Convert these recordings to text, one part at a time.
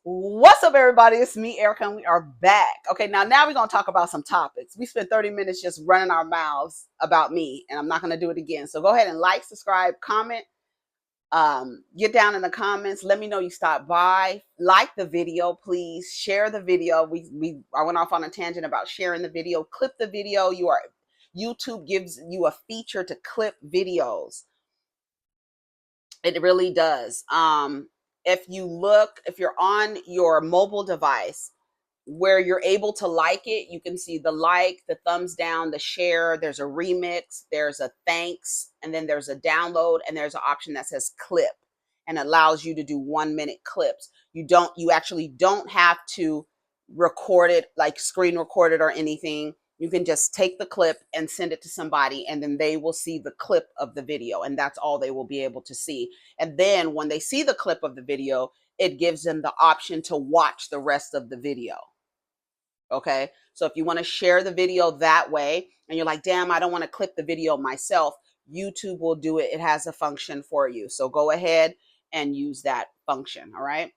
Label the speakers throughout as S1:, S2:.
S1: What's up, everybody? It's me, Erica, and we are back. Okay, now we're gonna talk about some topics. We spent 30 minutes just running our mouths about me, and I'm not gonna do it again. So go ahead and like, subscribe, comment. Get down in the comments. Let me know you stopped by. Like the video, please. Share the video. I went off on a tangent about sharing the video. Clip the video. YouTube gives you a feature to clip videos. It really does. If you're on your mobile device where you're able to like it, you can see the like, the thumbs down, the share. There's a remix, there's a thanks, and then there's a download, and there's an option that says clip and allows you to do 1-minute clips. You actually don't have to record it, like screen record it or anything. You can just take the clip and send it to somebody, and then they will see the clip of the video, and that's all they will be able to see. And then when they see the clip of the video, it gives them the option to watch the rest of the video. Okay, so if you want to share the video that way, and you're like, damn, I don't want to clip the video myself, YouTube will do it. It has a function for you. So go ahead and use that function. All right.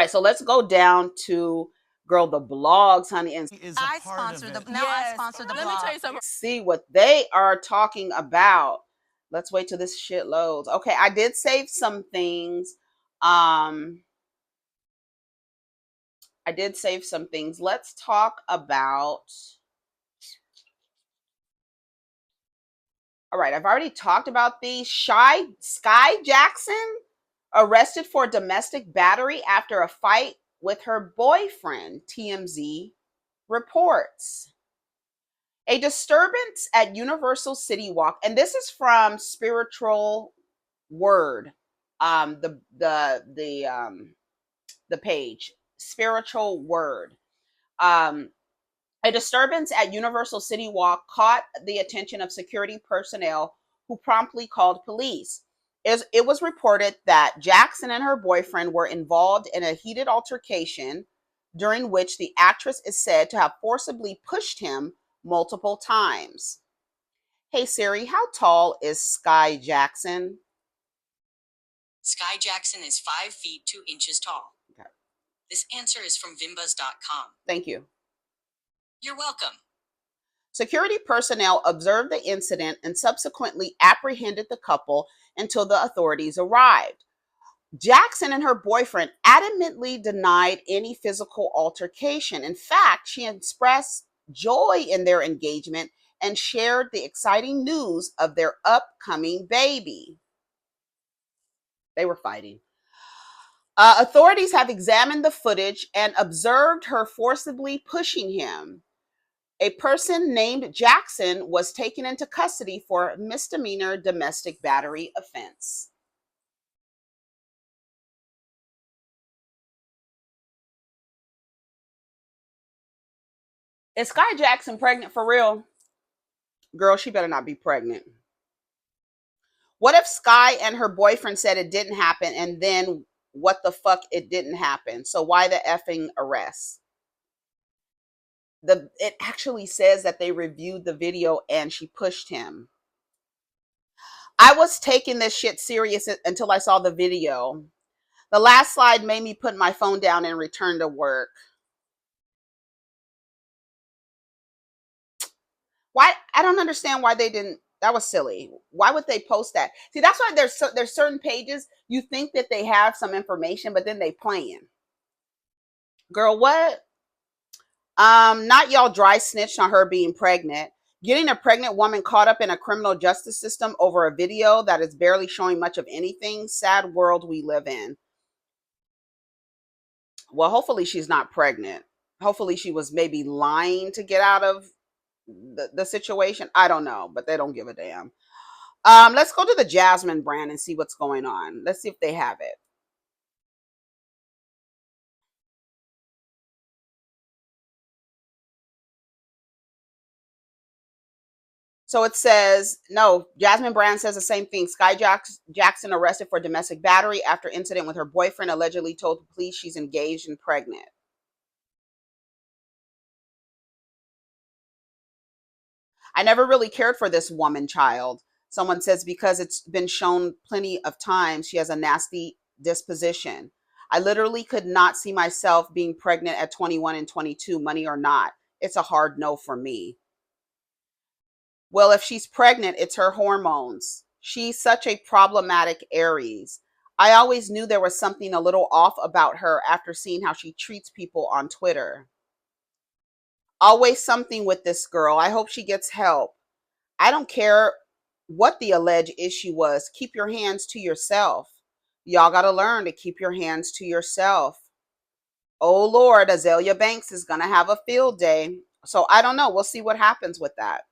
S1: So let's go down to girl the blogs, honey, and
S2: I sponsor the blog.
S3: Let me tell you something.
S1: see what they are talking about. Let's wait till this shit loads. Okay, I did save some things. Let's talk about. All right, I've already talked about these. Skai Jackson arrested for domestic battery after a fight with her boyfriend, TMZ reports. A disturbance at Universal City Walk, and this is from Spiritual Word, the page, Spiritual Word. A disturbance at Universal City Walk caught the attention of security personnel who promptly called police. It was reported that Jackson and her boyfriend were involved in a heated altercation during which the actress is said to have forcibly pushed him multiple times. Hey Siri, how tall is Skai Jackson?
S4: Skai Jackson is 5 feet 2 inches tall.
S1: Okay.
S4: This answer is from Vimbas.com.
S1: Thank you.
S4: You're welcome.
S1: Security personnel observed the incident and subsequently apprehended the couple until the authorities arrived. Jackson and her boyfriend adamantly denied any physical altercation. In fact, she expressed joy in their engagement and shared the exciting news of their upcoming baby. They were fighting. Authorities have examined the footage and observed her forcibly pushing him. A person named Jackson was taken into custody for a misdemeanor domestic battery offense. Is Skai Jackson pregnant for real? Girl, she better not be pregnant. What if Skai and her boyfriend said it didn't happen, and then what the fuck, it didn't happen? So why the effing arrest? It actually says that they reviewed the video and she pushed him. I was taking this shit serious until I saw the video. The last slide made me put my phone down and return to work. Why? I don't understand why they didn't. That was silly. Why would they post that? See, that's why there's certain pages you think that they have some information, but then they playing. Girl, what? Not y'all dry snitched on her being pregnant. Getting a pregnant woman caught up in a criminal justice system over a video that is barely showing much of anything. Sad world we live in. Well, hopefully she's not pregnant. Hopefully she was maybe lying to get out of the situation. I don't know, but they don't give a damn. Let's go to the Jasmine brand and see what's going on. Let's see if they have it. So it says, no, Jasmine Brand says the same thing. Skai Jackson arrested for domestic battery after incident with her boyfriend, allegedly told the police she's engaged and pregnant. I never really cared for this woman child. Someone says because it's been shown plenty of times she has a nasty disposition. I literally could not see myself being pregnant at 21 and 22, money or not. It's a hard no for me. Well, if she's pregnant, it's her hormones. She's such a problematic Aries. I always knew there was something a little off about her after seeing how she treats people on Twitter. Always something with this girl. I hope she gets help. I don't care what the alleged issue was. Keep your hands to yourself. Y'all got to learn to keep your hands to yourself. Oh Lord, Azalea Banks is going to have a field day. So I don't know. We'll see what happens with that.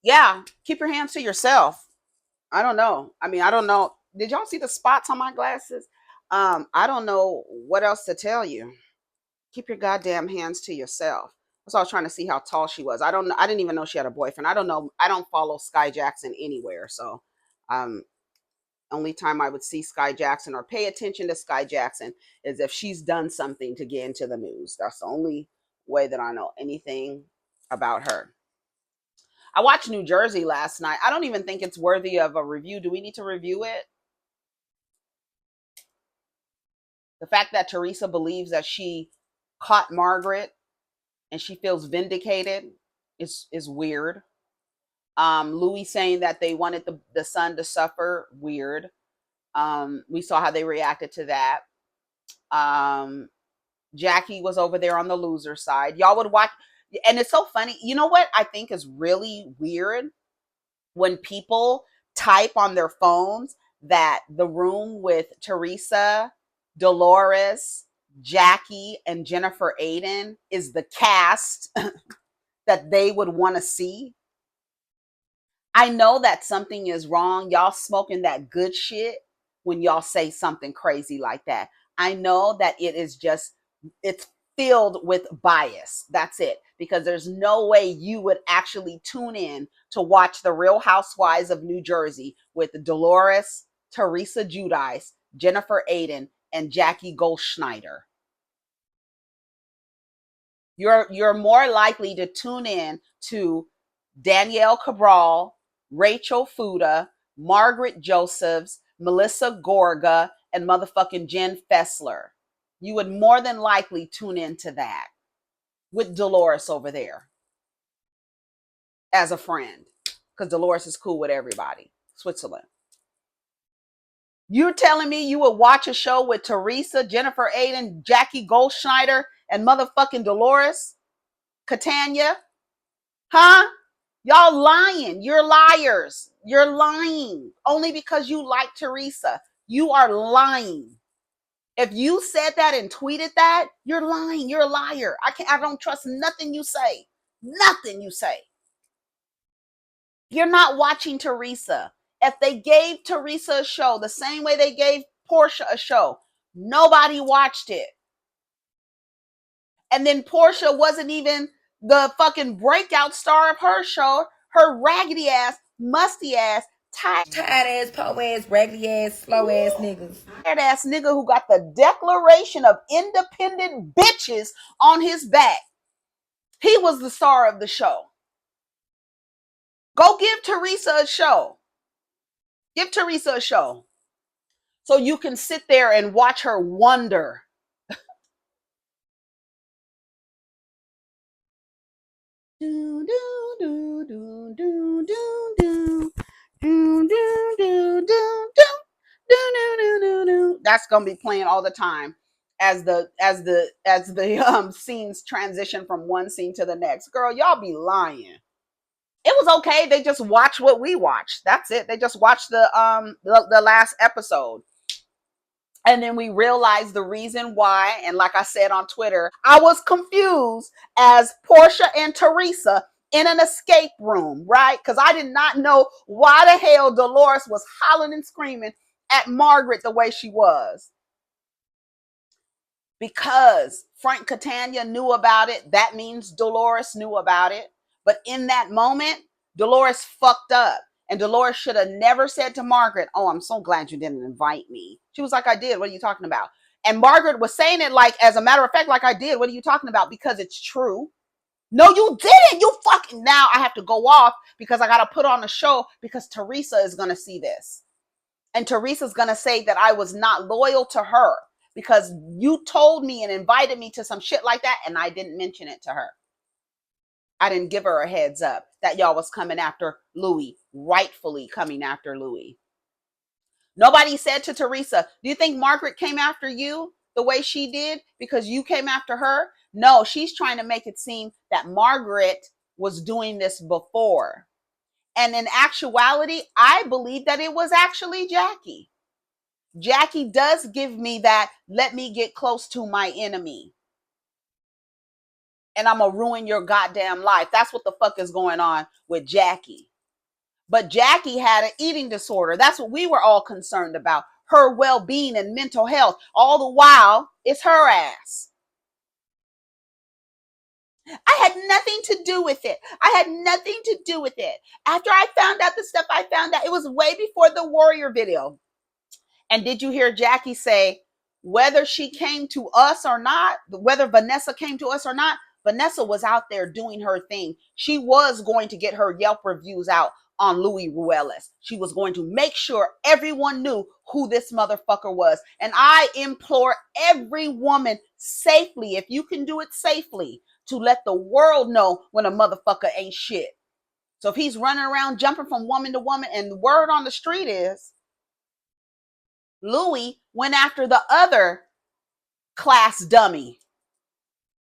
S1: Yeah, keep your hands to yourself. I don't know. I mean, I don't know. Did y'all see the spots on my glasses? I don't know what else to tell you. Keep your goddamn hands to yourself. That's why I was trying to see how tall she was. I don't know. I didn't even know she had a boyfriend. I don't know. I don't follow Skai Jackson anywhere. So only time I would see Skai Jackson or pay attention to Skai Jackson is if she's done something to get into the news. That's the only way that I know anything about her. I watched New Jersey last night. I don't even think it's worthy of a review. Do we need to review it? The fact that Teresa believes that she caught Margaret and she feels vindicated is weird. Louis saying that they wanted the son to suffer, weird. We saw how they reacted to that. Jackie was over there on the loser side. Y'all would watch, and it's so funny. You know what I think is really weird? When people type on their phones that the room with Teresa, Dolores, Jackie, and Jennifer Aiden is the cast that they would want to see. I know that something is wrong. Y'all smoking that good shit when y'all say something crazy like that. I know that it's filled with bias. That's it. Because there's no way you would actually tune in to watch The Real Housewives of New Jersey with Dolores, Teresa Giudice, Jennifer Aiden, and Jackie Goldschneider. You're more likely to tune in to Danielle Cabral, Rachel Fuda, Margaret Josephs, Melissa Gorga, and motherfucking Jen Fessler. You would more than likely tune into that with Dolores over there as a friend, because Dolores is cool with everybody. Switzerland. You're telling me you would watch a show with Teresa, Jennifer Aiden, Jackie Goldschneider, and motherfucking Dolores Catania? Huh? Y'all lying. You're liars. You're lying. Only because you like Teresa. You are lying. If you said that and tweeted that, you're lying. You're a liar. I don't trust nothing you say. Nothing you say. You're not watching Teresa. If they gave Teresa a show the same way they gave Portia a show, nobody watched it. And then Portia wasn't even the fucking breakout star of her show. Her raggedy ass, musty ass, tired
S2: ass, po ass, raggedy ass, slow ass niggas.
S1: Tired ass nigga who got the Declaration of Independent Bitches on his back. He was the star of the show. Go give Teresa a show. Give Teresa a show. So you can sit there and watch her wonder. Do, do, do, do, do, do, do. Do, do, do, do, do. Do, do, do, do, do. That's gonna be playing all the time as the scenes transition from one scene to the next. Girl, y'all be lying. It was okay. They just watched what we watched. That's it. They just watched the last episode. And then we realized the reason why, and like I said on Twitter, I was confused as Portia and Teresa in an escape room, right? Because I did not know why the hell Dolores was hollering and screaming at Margaret the way she was. Because Frank Catania knew about it, that means Dolores knew about it. But in that moment, Dolores fucked up. And Dolores should have never said to Margaret, "Oh, I'm so glad you didn't invite me." She was like, "I did. What are you talking about?" And Margaret was saying it like, as a matter of fact, like, "I did. What are you talking about?" Because it's true. No, you didn't. You fucking, now I have to go off because I got to put on a show because Teresa is going to see this. And Teresa's going to say that I was not loyal to her because you told me and invited me to some shit like that and I didn't mention it to her. I didn't give her a heads up that y'all was coming after Louis, rightfully coming after Louis. Nobody said to Teresa, do you think Margaret came after you the way she did because you came after her? No, she's trying to make it seem that Margaret was doing this before. And in actuality, I believe that it was actually Jackie. Jackie does give me that, let me get close to my enemy. And I'm going to ruin your goddamn life. That's what the fuck is going on with Jackie. But Jackie had an eating disorder. That's what we were all concerned about. Her well-being and mental health. All the while, it's her ass. I had nothing to do with it. I had nothing to do with it. After I found out the stuff I found out, it was way before the Warrior video. And did you hear Jackie say, whether she came to us or not, whether Vanessa came to us or not, Vanessa was out there doing her thing. She was going to get her Yelp reviews out on Louis Ruelas. She was going to make sure everyone knew who this motherfucker was. And I implore every woman safely, if you can do it safely, to let the world know when a motherfucker ain't shit. So if he's running around jumping from woman to woman, and the word on the street is Louis went after the other class dummy,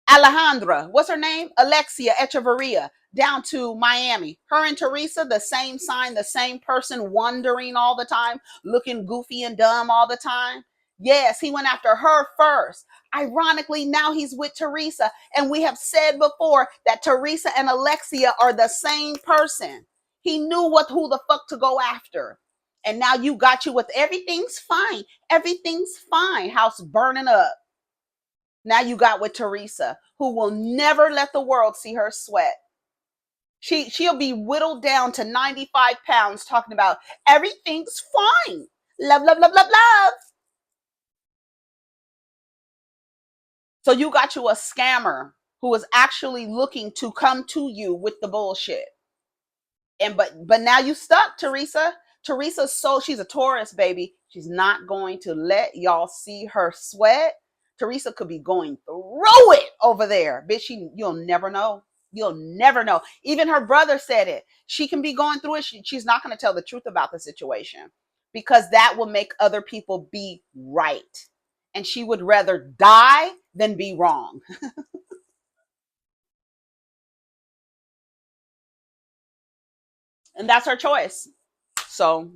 S1: Alejandra, what's her name? Alexia Echeverria, down to Miami. Her and Teresa, the same sign, the same person, wandering all the time, looking goofy and dumb all the time. Yes, he went after her first. Ironically, now he's with Teresa. And we have said before that Teresa and Alexia are the same person. He knew who the fuck to go after. And now you got you with everything's fine. Everything's fine. House burning up. Now you got with Teresa, who will never let the world see her sweat. She'll be whittled down to 95 pounds talking about everything's fine. Love, love, love, love, love. So you got you a scammer who is actually looking to come to you with the bullshit. And but now you stuck, Teresa. Teresa's she's a Taurus, baby. She's not going to let y'all see her sweat. Teresa could be going through it over there. Bitch, you'll never know. You'll never know. Even her brother said it. She can be going through it. She's not going to tell the truth about the situation because that will make other people be right. And she would rather die than be wrong. And that's her choice. So,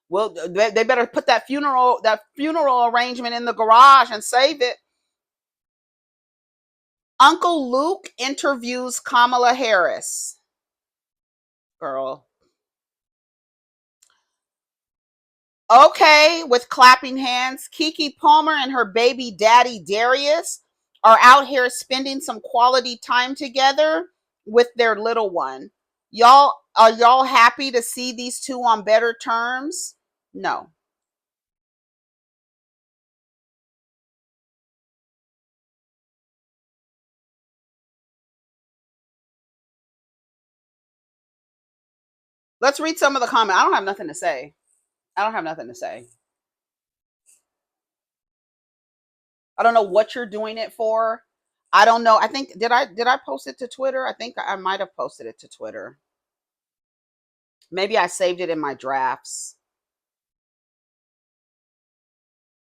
S1: well, they better put that funeral arrangement in the garage and save it. Uncle Luke interviews Kamala Harris. Girl. Okay, with clapping hands, Keke Palmer and her baby daddy Darius are out here spending some quality time together with their little one. Are y'all happy to see these two on better terms? No. Let's read some of the comments. I don't have nothing to say. I don't have nothing to say. I don't know what you're doing it for. I don't know. I think did I post it to Twitter? I think I might have posted it to Twitter. Maybe I saved it in my drafts.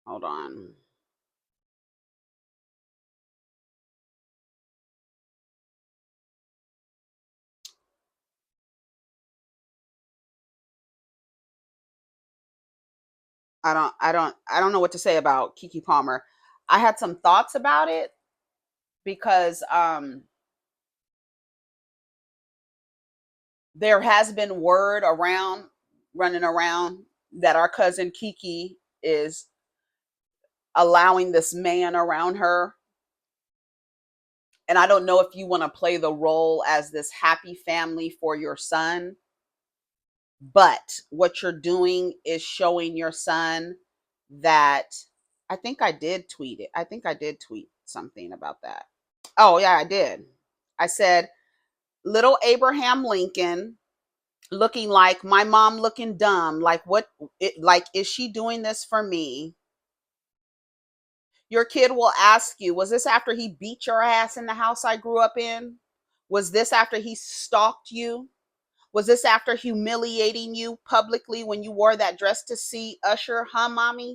S1: Hold on. I don't know what to say about Keke Palmer. I had some thoughts about it because there has been word running around that our cousin Keke is allowing this man around her. And I don't know if you want to play the role as this happy family for your son, but what you're doing is showing your son that I think I did tweet it. I think I did tweet something about that. Oh, yeah, I did. I said, little Abraham Lincoln looking like my mom looking dumb. Like what like is she doing this for me? Your kid will ask you, was this after he beat your ass in the house I grew up in? Was this after he stalked you? Was this after humiliating you publicly when you wore that dress to see Usher, huh, mommy?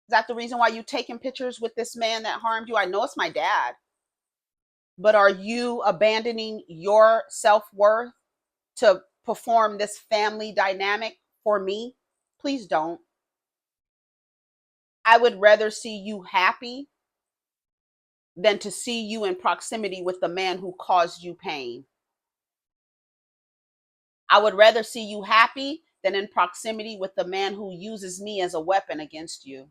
S1: Is that the reason why you taking pictures with this man that harmed you? I know it's my dad, but are you abandoning your self-worth to perform this family dynamic for me? Please don't. I would rather see you happy than to see you in proximity with the man who caused you pain. I would rather see you happy than in proximity with the man who uses me as a weapon against you.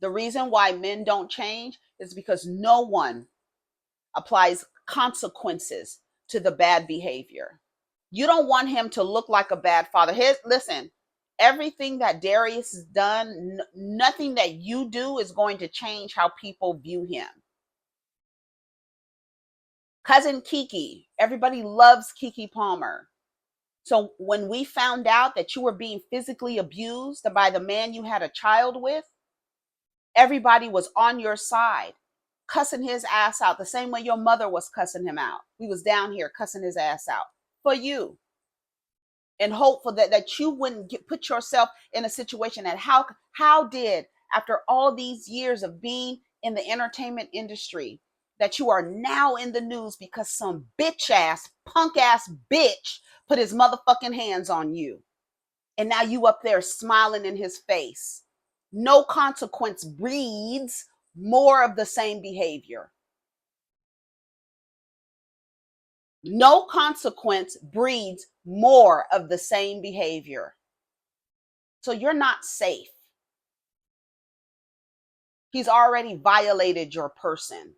S1: The reason why men don't change is because no one applies consequences to the bad behavior. You don't want him to look like a bad father. Listen, everything that Darius has done, nothing that you do is going to change how people view him. Cousin Keke, everybody loves Keke Palmer. So when we found out that you were being physically abused by the man you had a child with, everybody was on your side, cussing his ass out the same way your mother was cussing him out. We was down here cussing his ass out for you, and hopeful that you wouldn't put yourself in a situation that how did, after all these years of being in the entertainment industry, that you are now in the news because some bitch ass, punk ass bitch put his motherfucking hands on you. And now you up there smiling in his face. No consequence breeds more of the same behavior. No consequence breeds more of the same behavior. So you're not safe. He's already violated your person.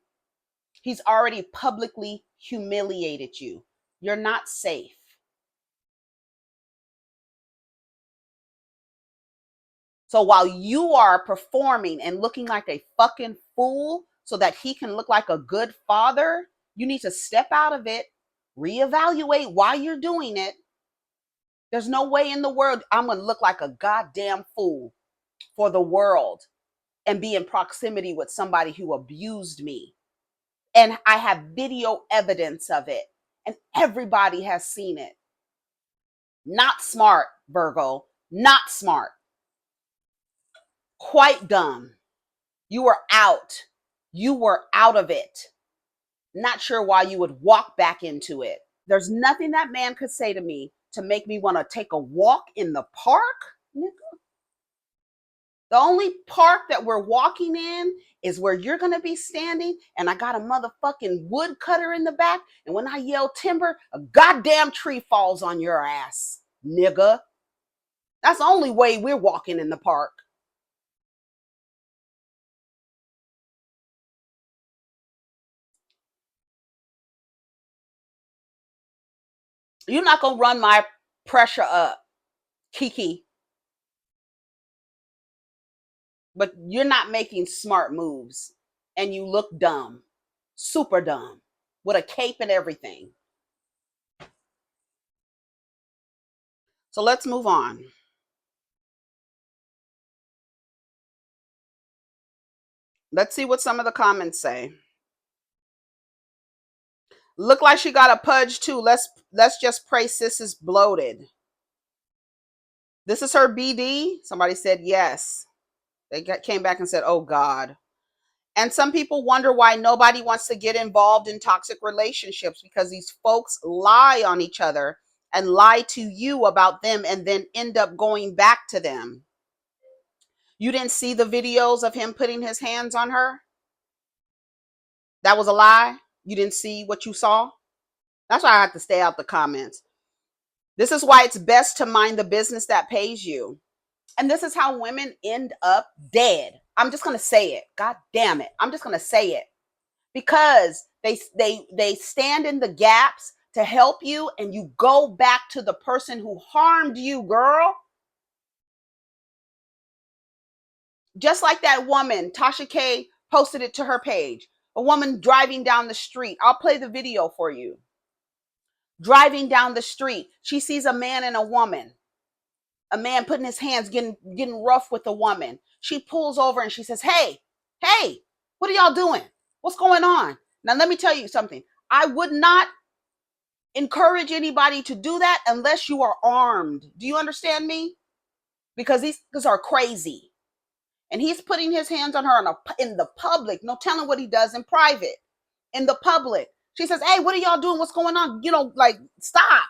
S1: He's already publicly humiliated you. You're not safe. So while you are performing and looking like a fucking fool so that he can look like a good father, you need to step out of it, reevaluate why you're doing it. There's no way in the world I'm going to look like a goddamn fool for the world and be in proximity with somebody who abused me. And I have video evidence of it, and everybody has seen it. Not smart, Virgo. Not smart. Quite dumb. You were out. You were out of it. Not sure why you would walk back into it. There's nothing that man could say to me to make me want to take a walk in the park, nigga. The only park that we're walking in is where you're going to be standing, and I got a motherfucking woodcutter in the back, and when I yell timber, a goddamn tree falls on your ass, nigga. That's the only way we're walking in the park. You're not going to run my pressure up, Keke. But you're not making smart moves, and you look dumb, super dumb, with a cape and everything. So let's move on. Let's see what some of the comments say. Look like she got a pudge too. Let's just pray sis is bloated. This is her BD. Somebody said yes. They came back and said, oh God. And some people wonder why nobody wants to get involved in toxic relationships, because these folks lie on each other and lie to you about them and then end up going back to them. You didn't see the videos of him putting his hands on her? That was a lie? You didn't see what you saw? That's why I have to stay out the comments. This is why it's best to mind the business that pays you. And this is how women end up dead. I'm just going to say it. God damn it. I'm just going to say it. Because they stand in the gaps to help you, and you go back to the person who harmed you, girl. Just like that woman, Tasha K, Posted it to her page. A woman driving down the street. I'll play the video for you. Driving down the street. She sees a man and a woman. A man putting his hands, getting rough with a woman. She pulls over and she says, hey, what are y'all doing? What's going on? Now, let me tell you something. I would not encourage anybody to do that unless you are armed. Do you understand me? Because these are crazy. And he's putting his hands on her in the public. No telling what he does in private. In the public. She says, hey, what are y'all doing? What's going on? You know, like, stop.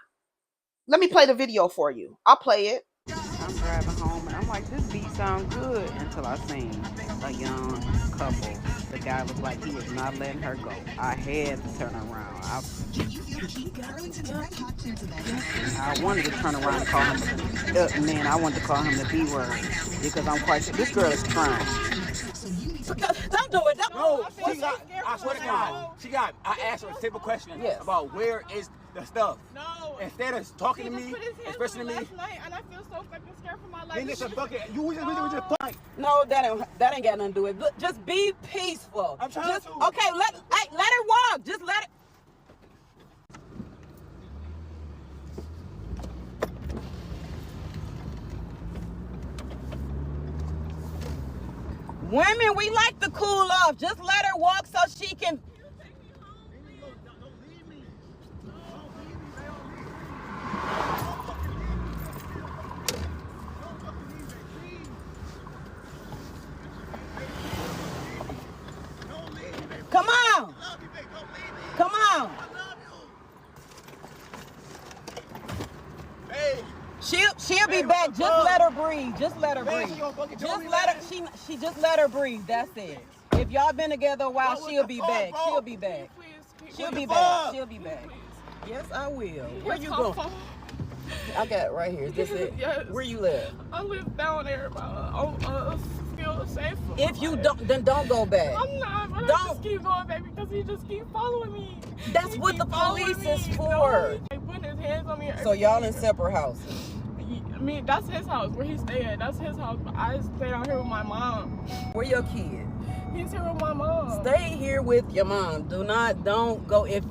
S1: Let me play the video for you. I'll play it.
S3: I'm driving home and I'm like, this beat sounds good until I seen a young couple. The guy was like, he is not letting her go. I had to turn around. I wanted to turn around and call him, man, I wanted to call him the B word because I'm quite sure this girl is trying.
S2: Don't do it.
S5: No, I swear to God, I asked her a simple question about where is the stuff.
S6: No.
S5: Instead of talking to me, expressing to me.
S6: Last night, and I feel so fucking scared for my life.
S5: Then it's a bucket. We just fight.
S2: No, that ain't got nothing to do with it. Look, just be peaceful.
S5: I'm trying to.
S2: Okay, let her walk. Just let it. Women, we like to cool off. Just let her walk so she can. Come on. Come on.
S5: Hey.
S2: She'll be back. Just let her breathe. Just let her breathe. Just let her. She just let her breathe. That's it. If y'all been together a while, she'll be back. She'll be back. She'll be back. She'll be back. Yes, I will. Where you going? I got it right here. Is this it?
S6: Yes.
S2: Where you live?
S6: I live down there, still safe.
S2: If you don't, then don't go back.
S6: I'm not. But
S2: Don't.
S6: I just keep going back because he just keep following me.
S2: That's
S6: He
S2: what
S6: keep
S2: the police
S6: following
S2: is
S6: me.
S2: for.
S6: No, he putting his hands on me.
S2: So y'all in separate houses.
S6: I mean, that's his house where he stay at. That's his house. But I stay out here with my mom.
S2: Where your kid?
S6: He's here with my mom.
S2: Stay here with your mom. Don't go if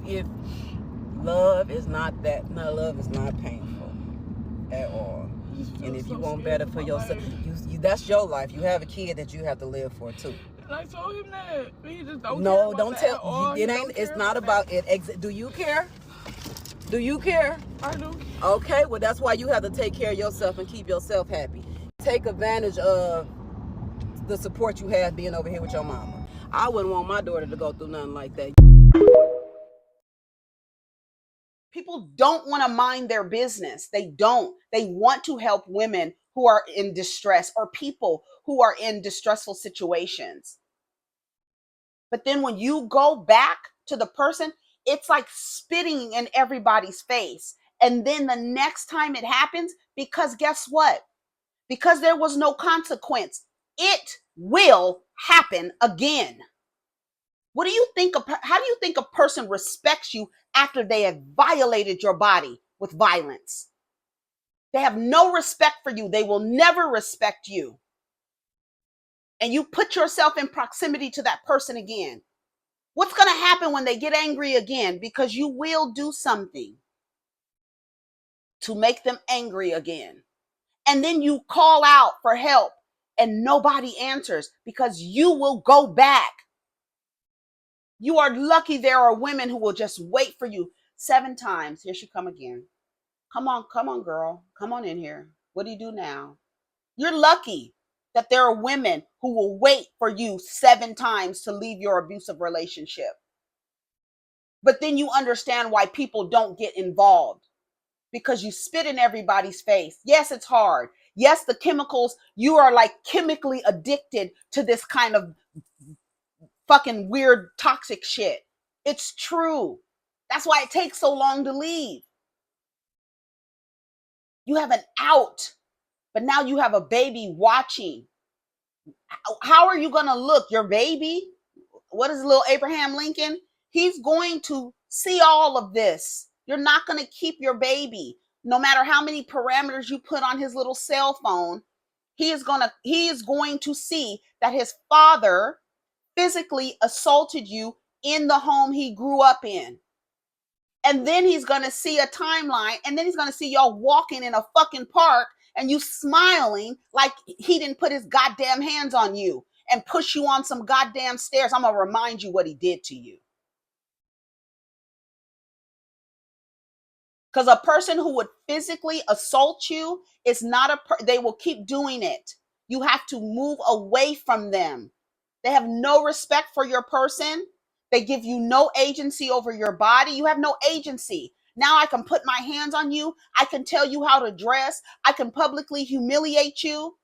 S2: love is not that. No, love is not painful at all. And if you want better for yourself, you that's your life. You have a kid that you have to live for too.
S6: And I told him that. But he just don't
S2: No,
S6: care
S2: don't
S6: about that at
S2: tell.
S6: all.
S2: It ain't. It's not about it. Do you care? Do you care?
S6: I do.
S2: Okay, well that's why you have to take care of yourself and keep yourself happy. Take advantage of the support you have being over here with your mama. I wouldn't want my daughter to go through nothing like that.
S1: People don't want to mind their business. They don't. They want to help women who are in distress or people who are in distressful situations. But then when you go back to the person, it's like spitting in everybody's face. And then the next time it happens, because guess what? Because there was no consequence, it will happen again. What do you think? How do you think a person respects you after they have violated your body with violence? They have no respect for you. They will never respect you. And you put yourself in proximity to that person again. What's going to happen when they get angry again? Because you will do something to make them angry again. And then you call out for help and nobody answers because you will go back. You are lucky there are women who will just wait for you 7 times. Here she come again. Come on, girl. Come on in here. What do you do now? You're lucky that there are women who will wait for you 7 times to leave your abusive relationship. But then you understand why people don't get involved. Because you spit in everybody's face. Yes, it's hard. Yes, the chemicals, you are like chemically addicted to this kind of fucking weird toxic shit. It's true. That's why it takes so long to leave. You have an out, but now you have a baby watching. How are you going to look? Your baby? What is little Abraham Lincoln? He's going to see all of this. You're not going to keep your baby. No matter how many parameters you put on his little cell phone, he is going to see that his father physically assaulted you in the home he grew up in. And then he's going to see a timeline, and then he's going to see y'all walking in a fucking park and you smiling like he didn't put his goddamn hands on you and push you on some goddamn stairs. I'm going to remind you what he did to you. Because a person who would physically assault you is not they will keep doing it. You have to move away from them. They have no respect for your person. They give you no agency over your body. You have no agency. Now I can put my hands on you. I can tell you how to dress. I can publicly humiliate you.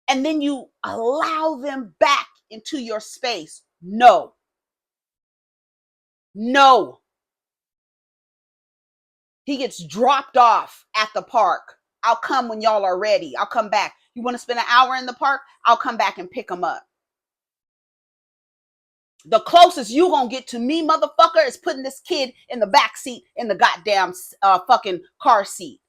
S1: And then you allow them back into your space. No. No. He gets dropped off at the park. I'll come when y'all are ready. I'll come back. You want to spend an hour in the park? I'll come back and pick him up. The closest you gonna get to me, motherfucker, is putting this kid in the back seat in the goddamn fucking car seat.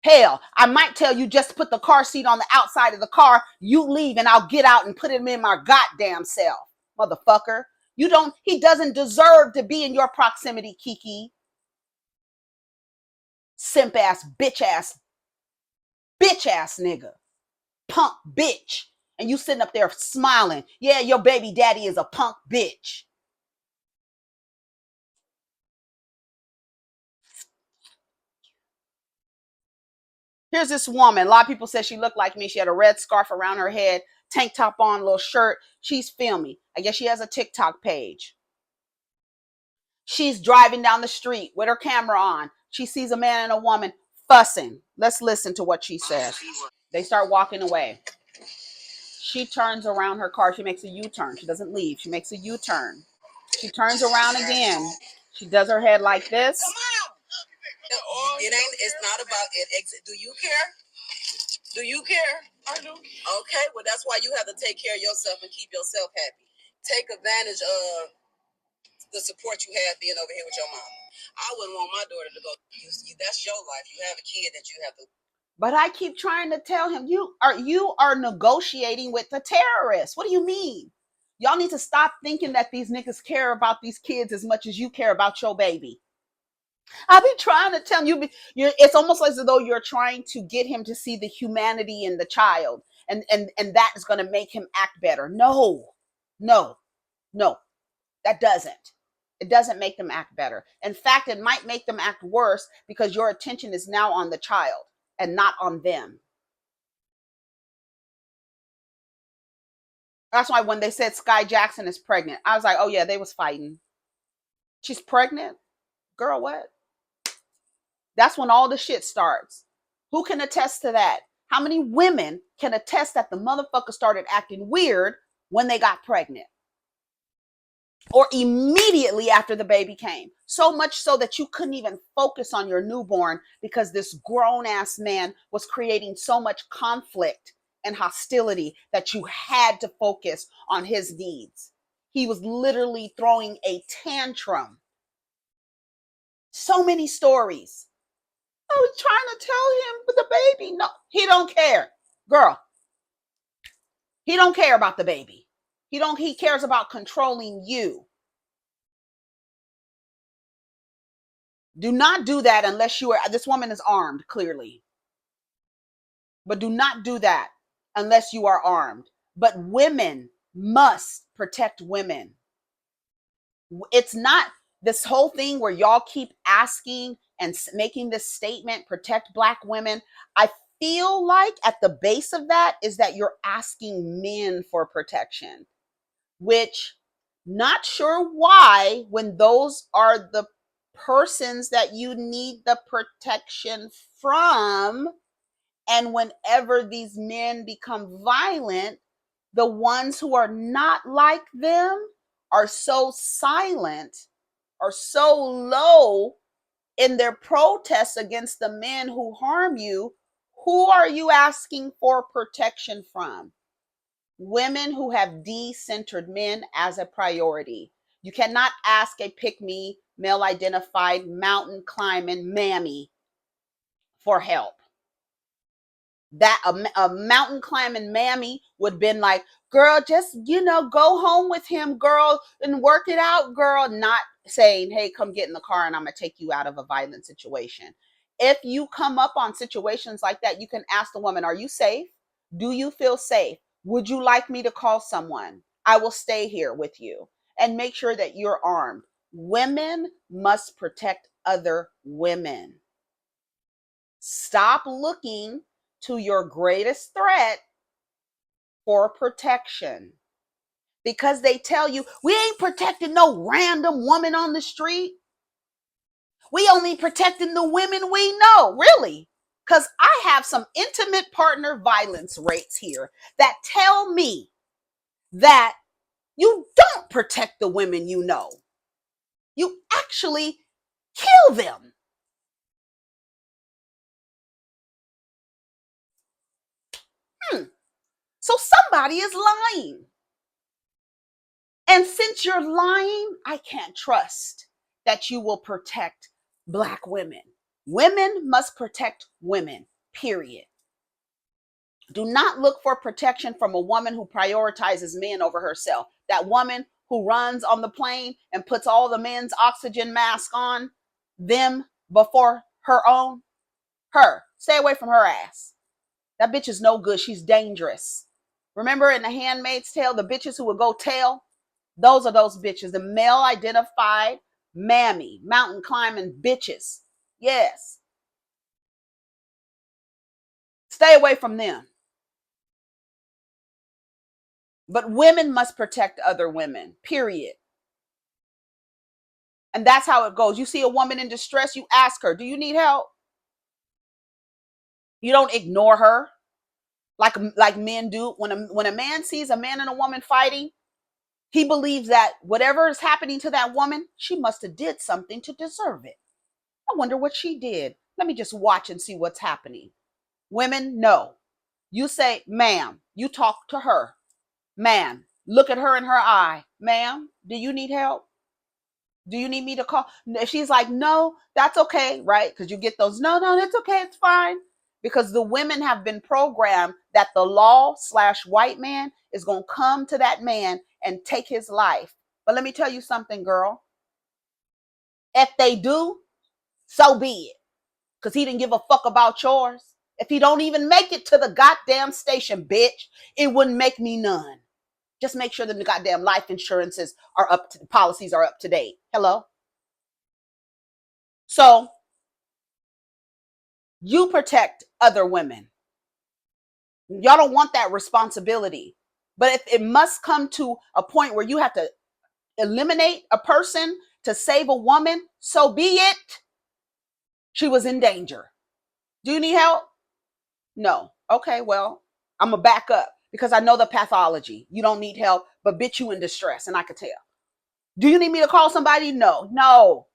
S1: Hell, I might tell you just put the car seat on the outside of the car. You leave and I'll get out and put him in my goddamn self, motherfucker. He doesn't deserve to be in your proximity, Keke. Simp ass, bitch ass nigga. Punk bitch. And you sitting up there smiling. Yeah, your baby daddy is a punk bitch. Here's this woman. A lot of people said she looked like me. She had a red scarf around her head, tank top on, little shirt. She's filming. I guess she has a TikTok page. She's driving down the street with her camera on. She sees a man and a woman fussing. Let's listen to what she says. They start walking away. She turns around her car. She makes a U-turn. She doesn't leave. She makes a U-turn. She turns around again. She does her head like this.
S7: It's not about it. Do you care? Do you care?
S6: I do.
S7: Okay, well, that's why you have to take care of yourself and keep yourself happy. Take advantage of the support you have being over here with your mom. I wouldn't want my daughter to go. That's your life. You have a kid that you have to.
S1: But I keep trying to tell him, you are negotiating with the terrorists. What do you mean? Y'all need to stop thinking that these niggas care about these kids as much as you care about your baby. I've been trying to tell you, it's almost as though you're trying to get him to see the humanity in the child, and that is going to make him act better. No, that doesn't. It doesn't make them act better. In fact, it might make them act worse because your attention is now on the child and not on them. That's why when they said Skai Jackson is pregnant, I was like, oh yeah, they was fighting. She's pregnant? Girl, what? That's when all the shit starts. Who can attest to that? How many women can attest that the motherfucker started acting weird when they got pregnant? Or immediately after the baby came? So much so that you couldn't even focus on your newborn because this grown-ass man was creating so much conflict and hostility that you had to focus on his needs. He was literally throwing a tantrum. So many stories. I was trying to tell him with the baby. No, he don't care. Girl, he don't care about the baby. He cares about controlling you. Do not do that unless this woman is armed, clearly. But do not do that unless you are armed. But women must protect women. It's not this whole thing where y'all keep asking and making this statement, protect Black women. I feel like at the base of that is that you're asking men for protection, which not sure why, when those are the persons that you need the protection from, and whenever these men become violent, the ones who are not like them are so silent or so low in their protests against the men who harm you. Who are you asking for protection from? Women who have de-centered men as a priority. You cannot ask a pick-me, male-identified, mountain-climbing mammy for help. That a mountain climbing mammy would have been like, girl, just, go home with him, girl, and work it out, girl. Not saying, hey, come get in the car and I'm going to take you out of a violent situation. If you come up on situations like that, you can ask the woman, are you safe? Do you feel safe? Would you like me to call someone? I will stay here with you. And make sure that you're armed. Women must protect other women. Stop looking to your greatest threat for protection, because they tell you, we ain't protecting no random woman on the street. We only protecting the women we know. Really? Because I have some intimate partner violence rates here that tell me that you don't protect the women you know. You actually kill them. So somebody is lying. And since you're lying, I can't trust that you will protect Black women. Women must protect women, period. Do not look for protection from a woman who prioritizes men over herself. That woman who runs on the plane and puts all the men's oxygen mask on them before her own. Her. Stay away from her ass. That bitch is no good. She's dangerous. Remember in The Handmaid's Tale, the bitches who would go tell? Those are those bitches. The male identified mammy, mountain climbing bitches. Yes. Stay away from them. But women must protect other women, period. And that's how it goes. You see a woman in distress, you ask her, do you need help? You don't ignore her like men do. When a man sees a man and a woman fighting, he believes that whatever is happening to that woman, she must have did something to deserve it. I wonder what she did. Let me just watch and see what's happening. Women, no. You say, ma'am, you talk to her. Ma'am, look at her in her eye. Ma'am, do you need help? Do you need me to call? If she's like, no, that's okay, right? Because you get those, no, that's okay, it's fine. Because the women have been programmed that the law/white man is going to come to that man and take his life. But let me tell you something, girl. If they do, so be it. Because he didn't give a fuck about yours. If he don't even make it to the goddamn station, bitch, it wouldn't make me none. Just make sure that the goddamn life insurances are policies are up to date. Hello? So, you protect other women. Y'all don't want that responsibility. But if it must come to a point where you have to eliminate a person to save a woman, so be it. She was in danger. Do you need help? No. Okay, well, I'm going to back up because I know the pathology. You don't need help, but bitch, you in distress, and I could tell. Do you need me to call somebody? No.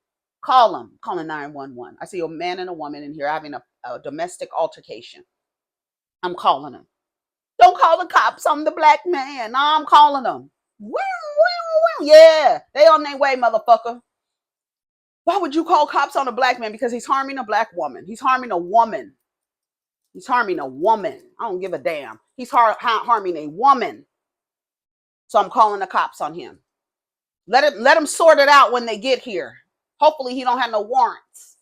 S1: Call them. Calling 911. I see a man and a woman in here having a domestic altercation. I'm calling them. Don't call the cops. I'm the Black man. No, I'm calling them. Yeah, they on their way, motherfucker. Why would you call cops on a Black man? Because he's harming a Black woman. He's harming a woman. He's harming a woman. I don't give a damn. He's harming a woman. So I'm calling the cops on him. Let him sort it out when they get here. Hopefully he don't have no warrants.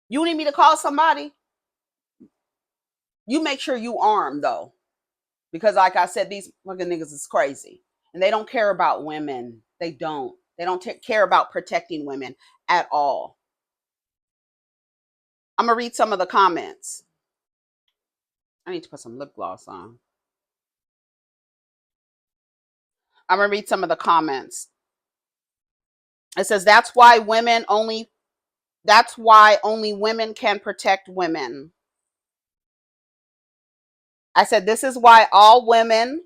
S1: You need me to call somebody? You make sure you armed though. Because like I said, these fucking niggas is crazy. And they don't care about women. They don't. They don't care about protecting women at all. I'm going to read some of the comments. I need to put some lip gloss on. I'm going to read some of the comments. It says, that's why only women can protect women. I said, this is why all women,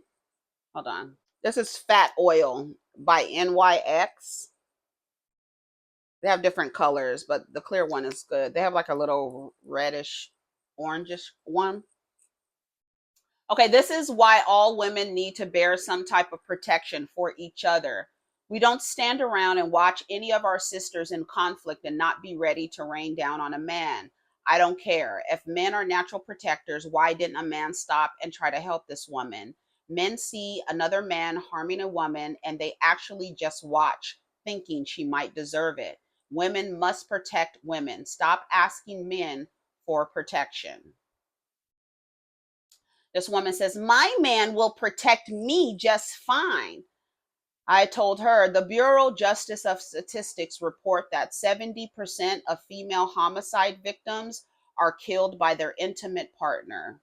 S1: hold on. This is Fat Oil by NYX. They have different colors, but the clear one is good. They have like a little reddish, orangish one. Okay, this is why all women need to bear some type of protection for each other. We don't stand around and watch any of our sisters in conflict and not be ready to rain down on a man. I don't care. If men are natural protectors, why didn't a man stop and try to help this woman? Men see another man harming a woman and they actually just watch, thinking she might deserve it. Women must protect women. Stop asking men for protection. This woman says, my man will protect me just fine. I told her the Bureau Justice of Statistics report that 70% of female homicide victims are killed by their intimate partner.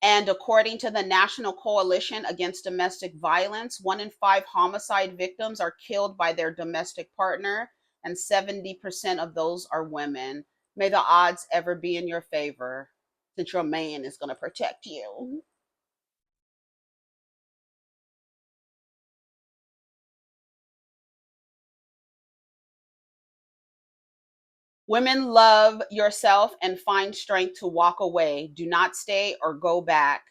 S1: And according to the National Coalition Against Domestic Violence, 1 in 5 homicide victims are killed by their domestic partner, and 70% of those are women. May the odds ever be in your favor, since your man is going to protect you. Women, love yourself and find strength to walk away. Do not stay or go back.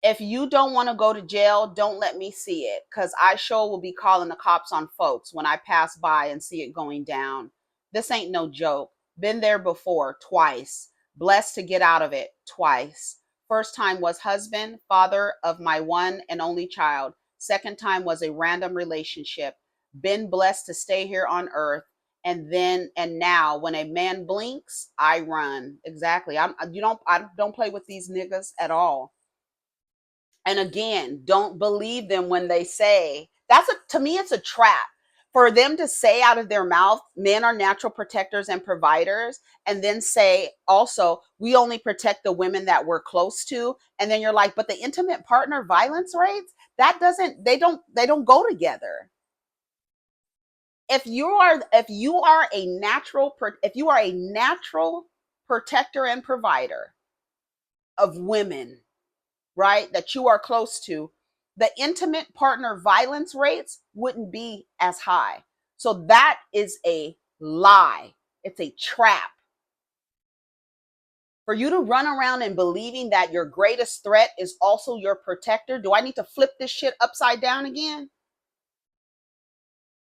S1: If you don't want to go to jail, don't let me see it, because I sure will be calling the cops on folks when I pass by and see it going down. This ain't no joke. Been there before, twice. Blessed to get out of it, twice. First time was husband, father of my one and only child. Second time was a random relationship. Been blessed to stay here on earth. And now when a man blinks, I run. Exactly. I don't play with these niggas at all. And again, don't believe them when they say to me, it's a trap for them to say out of their mouth, men are natural protectors and providers. And then say also, we only protect the women that we're close to. And then you're like, but the intimate partner violence rates, they don't go together. If you are a natural protector and provider of women, right, that you are close to, the intimate partner violence rates wouldn't be as high. So that is a lie. It's a trap. For you to run around and believing that your greatest threat is also your protector, do I need to flip this shit upside down again?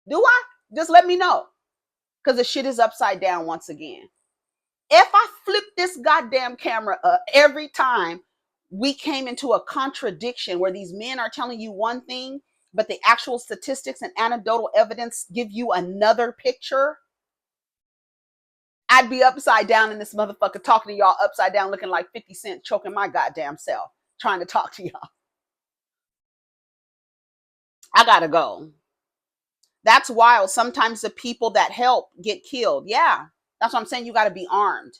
S1: Do I? Just let me know. Because the shit is upside down once again. If I flip this goddamn camera up every time we came into a contradiction where these men are telling you one thing, but the actual statistics and anecdotal evidence give you another picture, I'd be upside down in this motherfucker talking to y'all upside down looking like 50 Cent choking my goddamn self trying to talk to y'all. I gotta go. That's wild. Sometimes the people that help get killed. Yeah, that's what I'm saying. You got to be armed.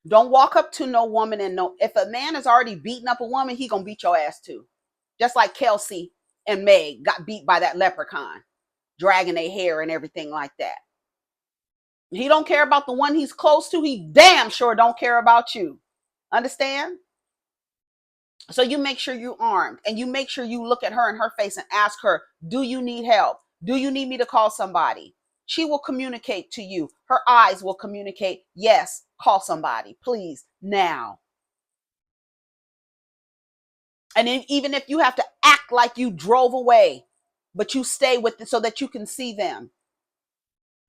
S1: Don't walk up to no woman and if a man is already beating up a woman, he gonna beat your ass too. Just like Kelsey and Meg got beat by that leprechaun, dragging their hair and everything like that. He don't care about the one he's close to. He damn sure don't care about you. Understand? So you make sure you're armed, and you make sure you look at her in her face and ask her, do you need help? Do you need me to call somebody? She will communicate to you. Her eyes will communicate, yes, call somebody, please, now. And even if you have to act like you drove away, but you stay with it so that you can see them.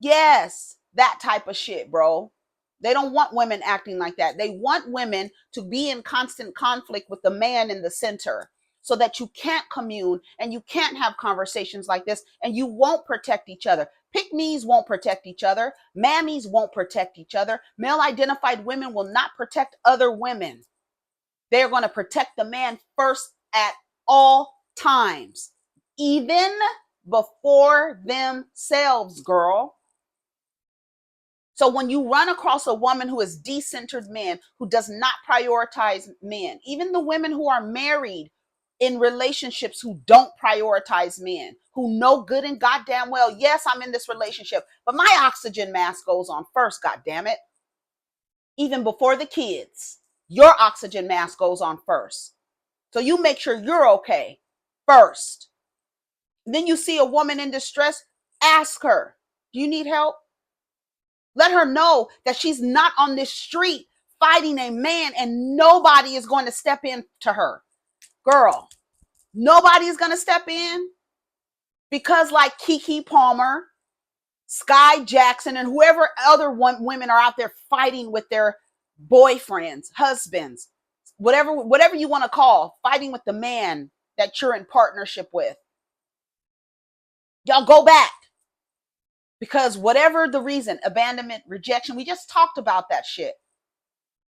S1: Yes, that type of shit, bro. They don't want women acting like that. They want women to be in constant conflict with the man in the center so that you can't commune and you can't have conversations like this, and you won't protect each other. Pick-me's won't protect each other. Mammies won't protect each other. Male-identified women will not protect other women. They're going to protect the man first at all times, even before themselves, girl. So when you run across a woman who is decentered men, who does not prioritize men, even the women who are married in relationships who don't prioritize men, who know good and goddamn well, yes, I'm in this relationship, but my oxygen mask goes on first, goddamn it. Even before the kids, your oxygen mask goes on first. So you make sure you're okay first. Then you see a woman in distress, ask her, do you need help? Let her know that she's not on this street fighting a man and nobody is going to step in to her. Girl, nobody is going to step in. Because like Keke Palmer, Skai Jackson, and whoever other women are out there fighting with their boyfriends, husbands, whatever you want to call, fighting with the man that you're in partnership with. Y'all go back. Because whatever the reason, abandonment, rejection, we just talked about that shit.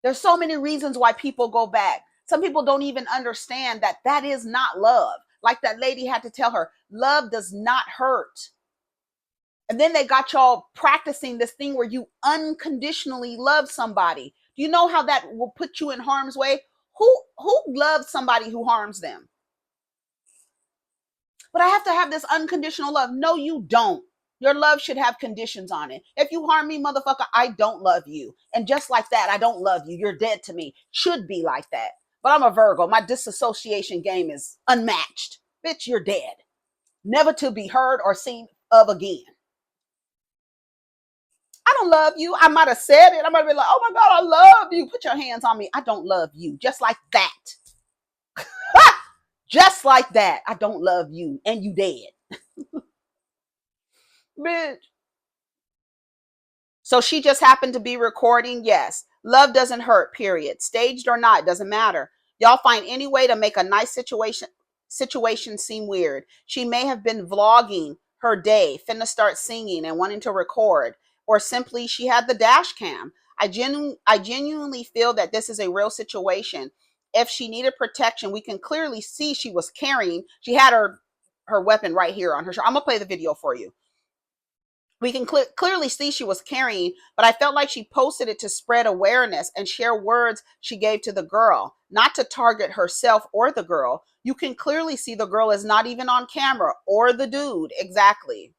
S1: There's so many reasons why people go back. Some people don't even understand that that is not love. Like that lady had to tell her, love does not hurt. And then they got y'all practicing this thing where you unconditionally love somebody. Do you know how that will put you in harm's way? Who loves somebody who harms them? But I have to have this unconditional love. No, you don't. Your love should have conditions on it. If you harm me, motherfucker, I don't love you. And just like that, I don't love you. You're dead to me. Should be like that. But I'm a Virgo. My disassociation game is unmatched. Bitch, you're dead. Never to be heard or seen of again. I don't love you. I might have said it. I might have been like, oh my God, I love you. Put your hands on me. I don't love you. Just like that. Just like that. I don't love you. And you dead. Bitch. So she just happened to be recording. Yes. Love doesn't hurt, period. Staged or not, doesn't matter. Y'all find any way to make a nice situation seem weird. She may have been vlogging her day, finna start singing and wanting to record, or simply she had the dash cam. I genuinely feel that this is a real situation. If she needed protection, we can clearly see she was carrying. She had her weapon right here on her shoulder. I'm gonna play the video for you. We can clearly see she was carrying, but I felt like she posted it to spread awareness and share words she gave to the girl, not to target herself or the girl. You can clearly see the girl is not even on camera, or the dude. Exactly.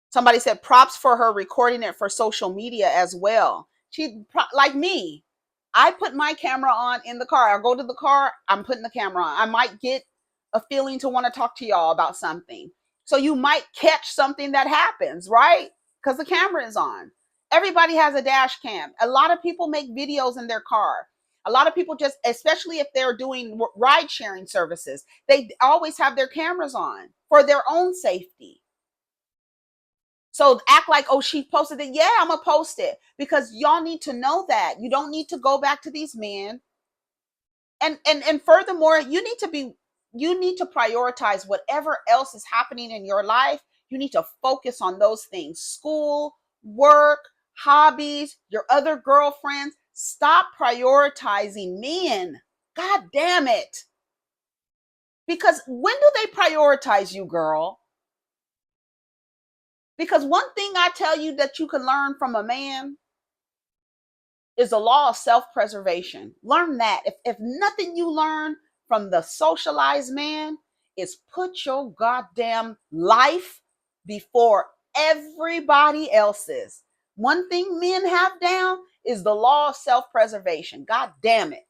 S1: Somebody said props for her recording it for social media as well. She, like me, I put my camera on in the car. I go to the car, I'm putting the camera on. I might get a feeling to want to talk to y'all about something. So you might catch something that happens, right? Because the camera is on. Everybody has a dash cam. A lot of people make videos in their car. A lot of people just, especially if they're doing ride sharing services, they always have their cameras on for their own safety. So act like, oh, she posted it. Yeah, I'm going to post it, because y'all need to know that. You don't need to go back to these men. And furthermore, you need to prioritize whatever else is happening in your life. You need to focus on those things. School, work, hobbies, your other girlfriends. Stop prioritizing men. God damn it. Because when do they prioritize you, girl? Because one thing I tell you that you can learn from a man is the law of self-preservation. Learn that. If nothing you learn from the socialized man is put your goddamn life before everybody else's. One thing men have down is the law of self-preservation. God damn it.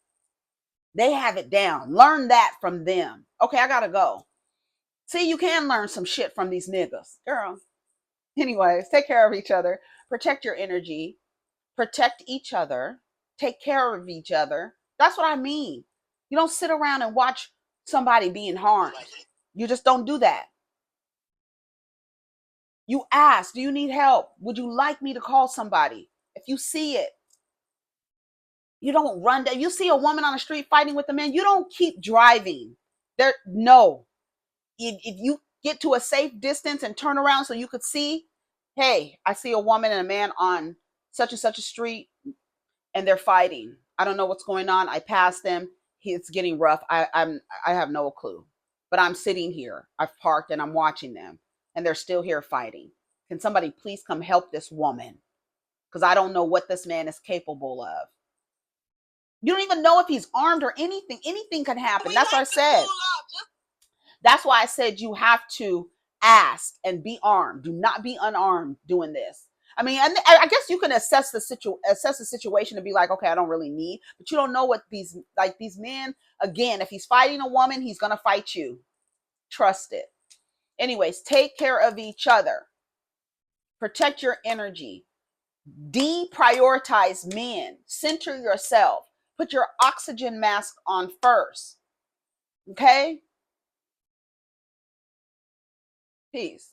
S1: They have it down. Learn that from them. Okay, I gotta go. See, you can learn some shit from these niggas. Girl. Anyways, take care of each other. Protect your energy. Protect each other. Take care of each other. That's what I mean. You don't sit around and watch somebody being harmed. You just don't do that. You ask, do you need help? Would you like me to call somebody? If you see it, you don't run down. You see a woman on the street fighting with a man, you don't keep driving. No. If you get to a safe distance and turn around so you could see, hey, I see a woman and a man on such and such a street and they're fighting. I don't know what's going on. I passed them. It's getting rough. I have no clue. But I'm sitting here. I've parked and I'm watching them. And they're still here fighting. Can somebody please come help this woman? Because I don't know what this man is capable of. You don't even know if he's armed or anything. Anything can happen. That's what I said. That's why I said you have to ask and be armed. Do not be unarmed doing this. I mean, I guess you can assess the situation and be like, okay, I don't really need, but you don't know what these men, again, if he's fighting a woman, he's going to fight you. Trust it. Anyways, take care of each other. Protect your energy. Deprioritize men. Center yourself. Put your oxygen mask on first. Okay? Peace.